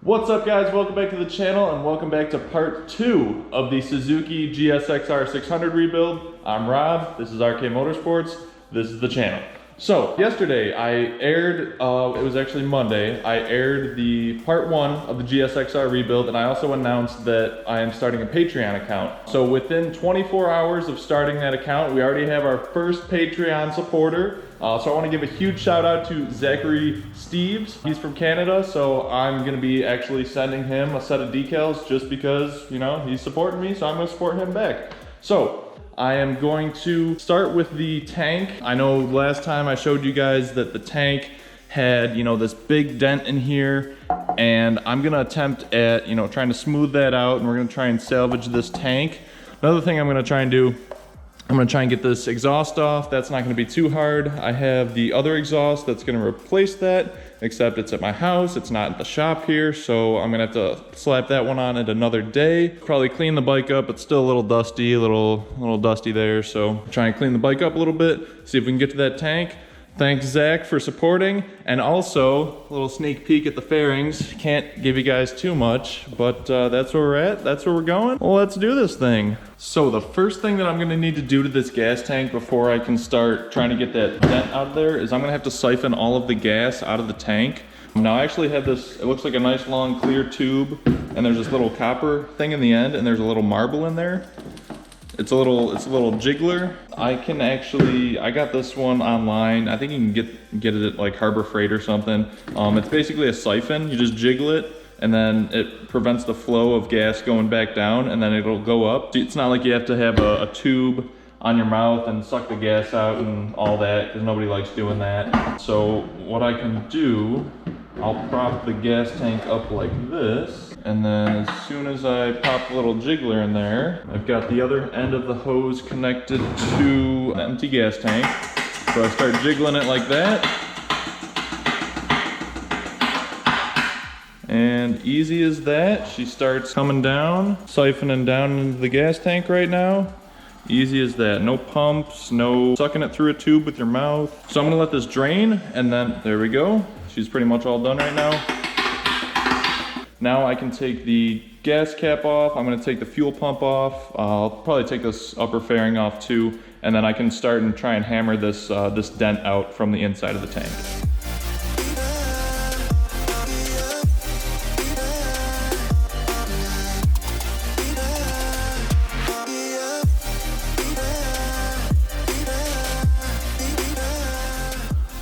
What's up guys, welcome back to the channel and welcome back to part 2 of the Suzuki GSXR 600 rebuild. I'm Rob, this is RK Motorsports, this is the channel. So yesterday I aired, it was actually Monday, I aired the part 1 of the GSXR rebuild, and I also announced that I am starting a Patreon account. So within 24 hours of starting that account, we already have our first Patreon supporter. So I want to give a huge shout out to Zachary Steves. He's from Canada, so I'm going to be actually sending him a set of decals just because, you know, he's supporting me, so I'm going to support him back. So I am going to start with the tank. I know last time I showed you guys that the tank had, you know, this big dent in here, and I'm going to attempt at, you know, trying to smooth that out, and we're going to try and salvage this tank. Another thing I'm going to try and do, I'm gonna try and get this exhaust off. That's not gonna be too hard. I have the other exhaust that's gonna replace that, except it's at my house, it's not at the shop here, so I'm gonna have to slap that one on at another day. Probably clean the bike up. It's still a little dusty, a little dusty there, so try and clean the bike up a little bit, see if we can get to that tank. Thanks Zach for supporting, and also a little sneak peek at the fairings. Can't give you guys too much, but that's where we're at, that's where we're going. Well, let's do this thing. So the first thing that I'm gonna need to do to this gas tank before I can start trying to get that dent out of there is I'm gonna have to siphon all of the gas out of the tank. Now I actually have this, it looks like a nice long clear tube, and there's this little copper thing in the end, and there's a little marble in there. It's a little jiggler. I got this one online. I think you can get it at like Harbor Freight or something. It's basically a siphon. You just jiggle it, and then it prevents the flow of gas going back down, and then it'll go up. It's not like you have to have a tube on your mouth and suck the gas out and all that, because nobody likes doing that. So what I can do, I'll prop the gas tank up like this, and then as soon as I pop the little jiggler in there, I've got the other end of the hose connected to the empty gas tank. So I start jiggling it like that. And easy as that, she starts coming down, siphoning down into the gas tank right now. Easy as that, no pumps, no sucking it through a tube with your mouth. So I'm gonna let this drain, and then there we go. She's pretty much all done right now. Now I can take the gas cap off. I'm gonna take the fuel pump off. I'll probably take this upper fairing off too, and then I can start and try and hammer this, this dent out from the inside of the tank.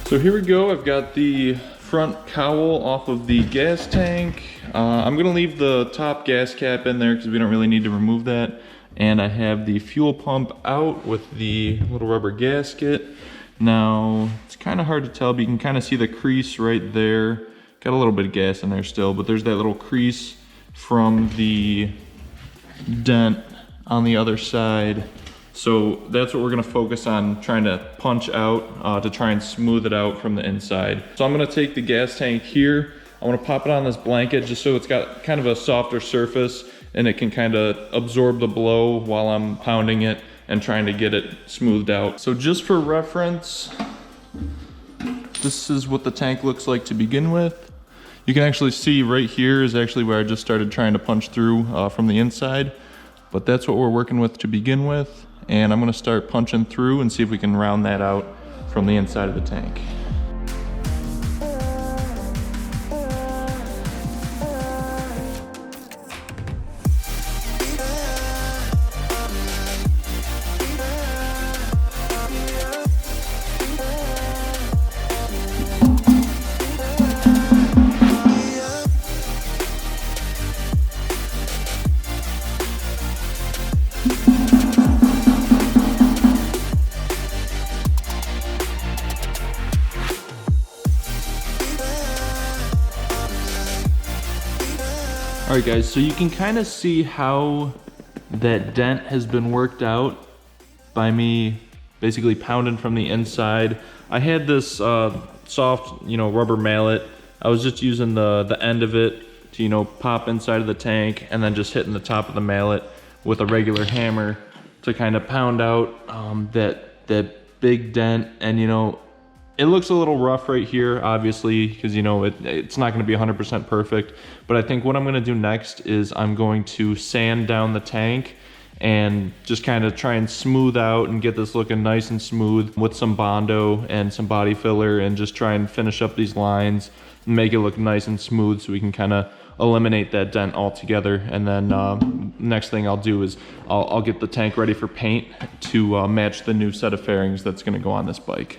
So here we go, I've got the front cowl off of the gas tank. I'm gonna leave the top gas cap in there because we don't really need to remove that. And I have the fuel pump out with the little rubber gasket. Now, it's kind of hard to tell, but you can kind of see the crease right there. Got a little bit of gas in there still, but there's that little crease from the dent on the other side. So that's what we're gonna focus on trying to punch out to try and smooth it out from the inside. So I'm gonna take the gas tank here. I wanna pop it on this blanket just so it's got kind of a softer surface and it can kind of absorb the blow while I'm pounding it and trying to get it smoothed out. So just for reference, this is what the tank looks like to begin with. You can actually see right here is actually where I just started trying to punch through from the inside. But that's what we're working with to begin with. And I'm gonna start punching through and see if we can round that out from the inside of the tank. All right guys, so you can kind of see how that dent has been worked out by me basically pounding from the inside. I had this soft, you know, rubber mallet. I was just using the end of it to, you know, pop inside of the tank and then just hitting the top of the mallet with a regular hammer to kind of pound out that big dent. And, you know, It looks a little rough right here, obviously, because you know it's not going to be 100% perfect. But I think what I'm going to do next is I'm going to sand down the tank and just kind of try and smooth out and get this looking nice and smooth with some Bondo and some body filler, and just try and finish up these lines and make it look nice and smooth so we can kind of eliminate that dent altogether. And then next thing I'll do is I'll get the tank ready for paint to match the new set of fairings that's going to go on this bike.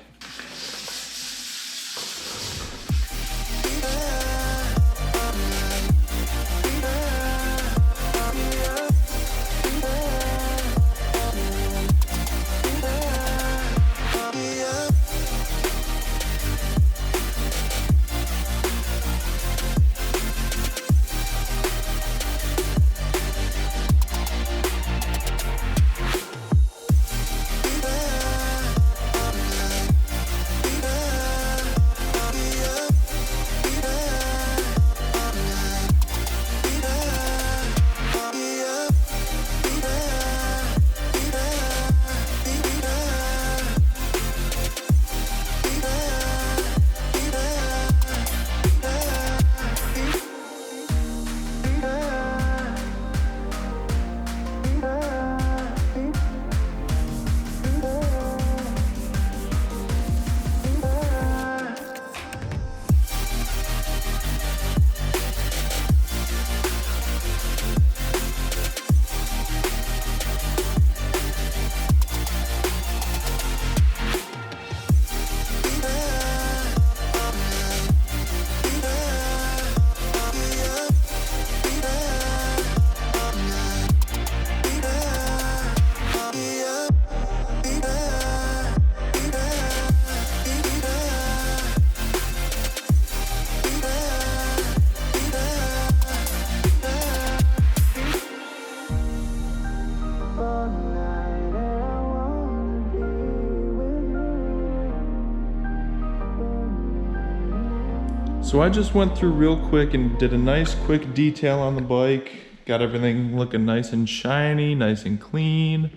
So I just went through real quick and did a nice quick detail on the bike. Got everything looking nice and shiny, nice and clean.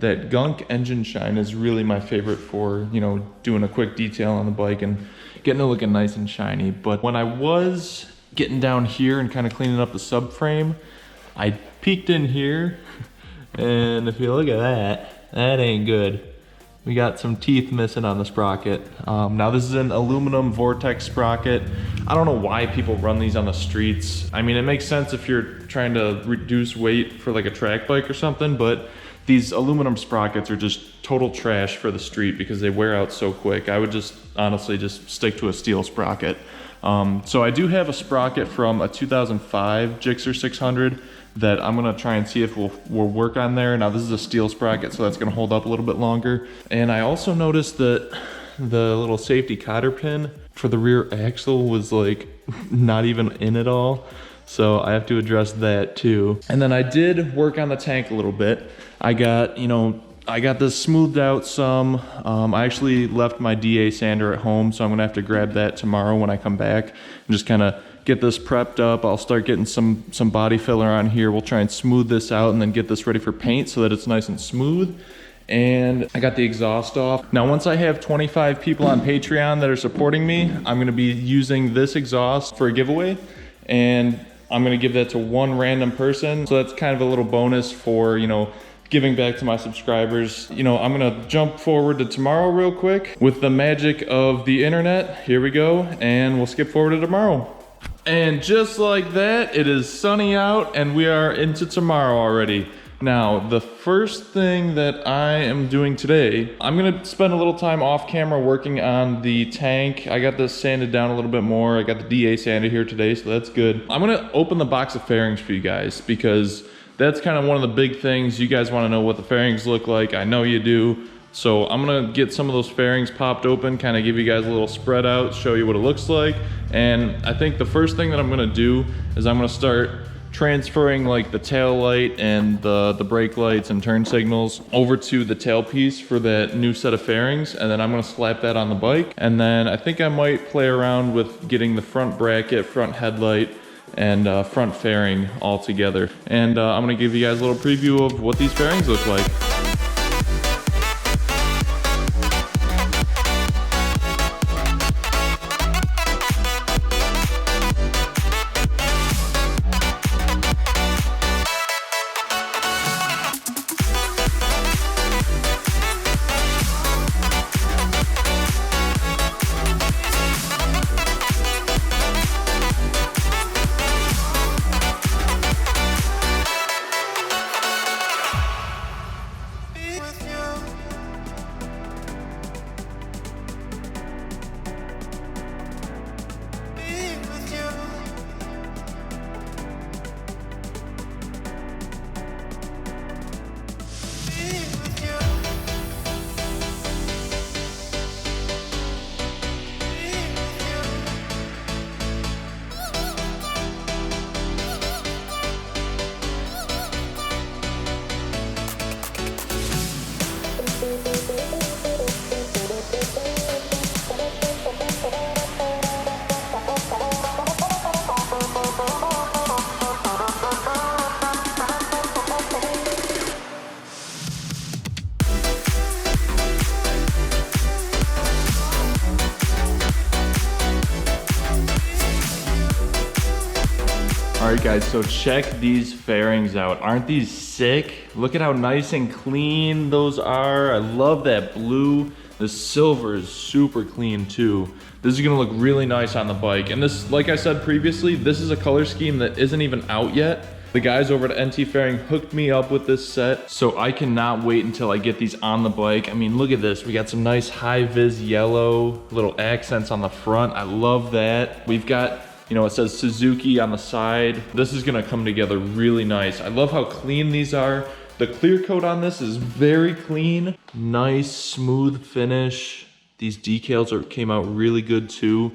That gunk engine shine is really my favorite for, you know, doing a quick detail on the bike and getting it looking nice and shiny. But when I was getting down here and kind of cleaning up the subframe, I peeked in here, and if you look at that, that ain't good. We got some teeth missing on the sprocket. Now this is an aluminum Vortex sprocket. I don't know why people run these on the streets. I mean, it makes sense if you're trying to reduce weight for like a track bike or something, but these aluminum sprockets are just total trash for the street because they wear out so quick. I would just honestly just stick to a steel sprocket. So I do have a sprocket from a 2005 GSXR 600 that I'm gonna try and see if we'll work on there. Now this is a steel sprocket, so that's gonna hold up a little bit longer. And I also noticed that the little safety cotter pin for the rear axle was like not even in at all. So I have to address that too. And then I did work on the tank a little bit. I got this smoothed out some. I actually left my DA sander at home, so I'm gonna have to grab that tomorrow when I come back and just kind of get this prepped up. I'll start getting some body filler on here. We'll try and smooth this out and then get this ready for paint so that it's nice and smooth. And I got the exhaust off. Now, once I have 25 people on Patreon that are supporting me, I'm gonna be using this exhaust for a giveaway, and I'm gonna give that to one random person. So that's kind of a little bonus for, you know, giving back to my subscribers. You know, I'm gonna jump forward to tomorrow real quick with the magic of the internet. Here we go, and we'll skip forward to tomorrow. And just like that, it is sunny out and we are into tomorrow already. Now, the first thing that I am doing today, I'm gonna spend a little time off camera working on the tank. I got this sanded down a little bit more. I got the DA sander here today, so that's good. I'm gonna open the box of fairings for you guys because that's kind of one of the big things. You guys wanna know what the fairings look like. I know you do. So I'm gonna get some of those fairings popped open, kind of give you guys a little spread out, show you what it looks like. And I think the first thing that I'm gonna do is I'm gonna start transferring like the tail light and the brake lights and turn signals over to the tailpiece for that new set of fairings. And then I'm gonna slap that on the bike. And then I think I might play around with getting the front bracket, front headlight, and front fairing all together. And I'm gonna give you guys a little preview of what these fairings look like. All right guys, so check these fairings out. Aren't these sick? Look at how nice and clean those are. I love that blue. The silver is super clean too. This is gonna look really nice on the bike. And this, like I said previously, this is a color scheme that isn't even out yet. The guys over at NT Fairing hooked me up with this set, so I cannot wait until I get these on the bike. I mean, look at this. We got some nice high vis yellow, little accents on the front. I love that. We've got, you know, it says Suzuki on the side. This is gonna come together really nice. I love how clean these are. The clear coat on this is very clean. Nice, smooth finish. These decals came out really good too.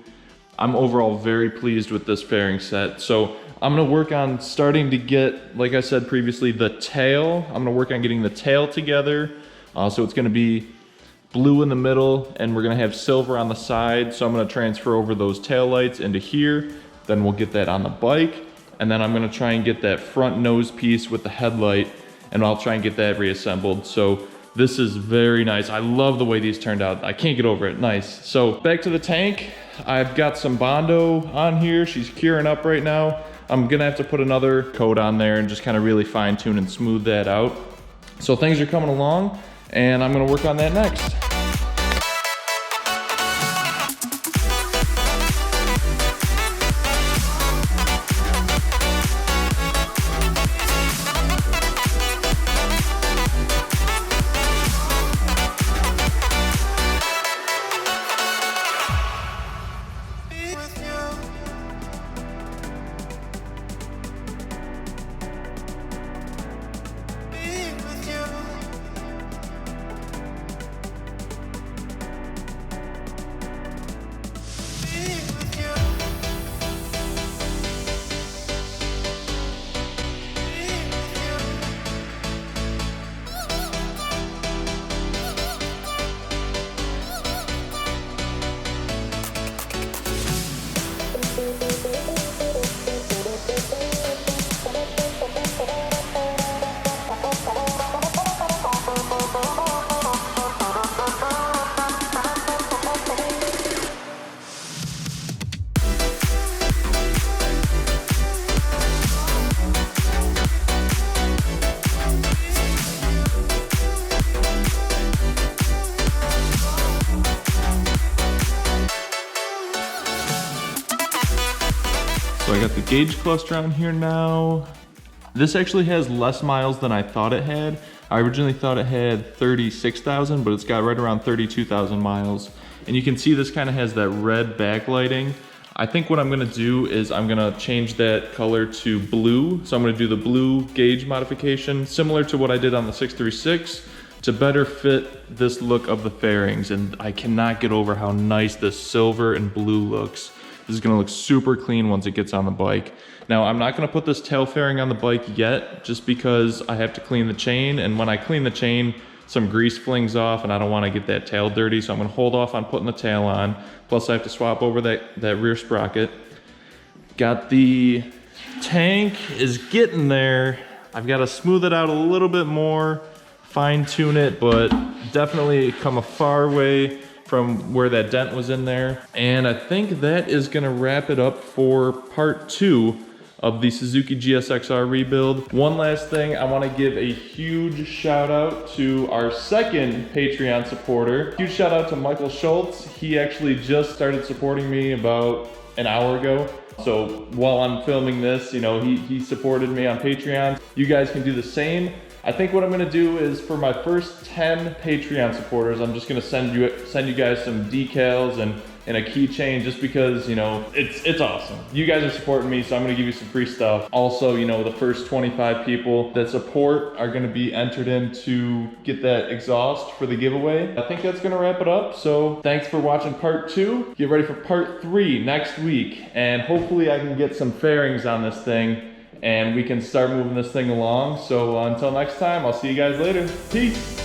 I'm overall very pleased with this fairing set. So I'm gonna work on starting to get, like I said previously, the tail. I'm gonna work on getting the tail together. So it's gonna be blue in the middle and we're gonna have silver on the side. So I'm gonna transfer over those tail lights into here. Then we'll get that on the bike. And then I'm gonna try and get that front nose piece with the headlight and I'll try and get that reassembled. So this is very nice. I love the way these turned out. I can't get over it, nice. So back to the tank. I've got some Bondo on here. She's curing up right now. I'm gonna have to put another coat on there and just kind of really fine tune and smooth that out. So things are coming along and I'm gonna work on that next. So I got the gauge cluster on here now. This actually has less miles than I thought it had. I originally thought it had 36,000, but it's got right around 32,000 miles. And you can see this kind of has that red backlighting. I think what I'm gonna do is I'm gonna change that color to blue. So I'm gonna do the blue gauge modification, similar to what I did on the 636, to better fit this look of the fairings. And I cannot get over how nice this silver and blue looks. This is gonna look super clean once it gets on the bike. Now, I'm not gonna put this tail fairing on the bike yet, just because I have to clean the chain, and when I clean the chain, some grease flings off and I don't wanna get that tail dirty, so I'm gonna hold off on putting the tail on. Plus I have to swap over that rear sprocket. Got the tank is getting there. I've gotta smooth it out a little bit more, fine tune it, but definitely come a far way from where that dent was in there. And I think that is gonna wrap it up for part 2 of the Suzuki GSXR Rebuild. One last thing, I wanna give a huge shout out to our second Patreon supporter. Huge shout out to Michael Schultz. He actually just started supporting me about an hour ago. So while I'm filming this, you know, he supported me on Patreon. You guys can do the same. I think what I'm gonna do is for my first 10 Patreon supporters, I'm just gonna send you guys some decals and a keychain, just because, you know, it's awesome. You guys are supporting me, so I'm gonna give you some free stuff. Also, you know, the first 25 people that support are gonna be entered in to get that exhaust for the giveaway. I think that's gonna wrap it up. So thanks for watching part 2. Get ready for part 3 next week. And hopefully I can get some fairings on this thing and we can start moving this thing along. So until next time, I'll see you guys later. Peace.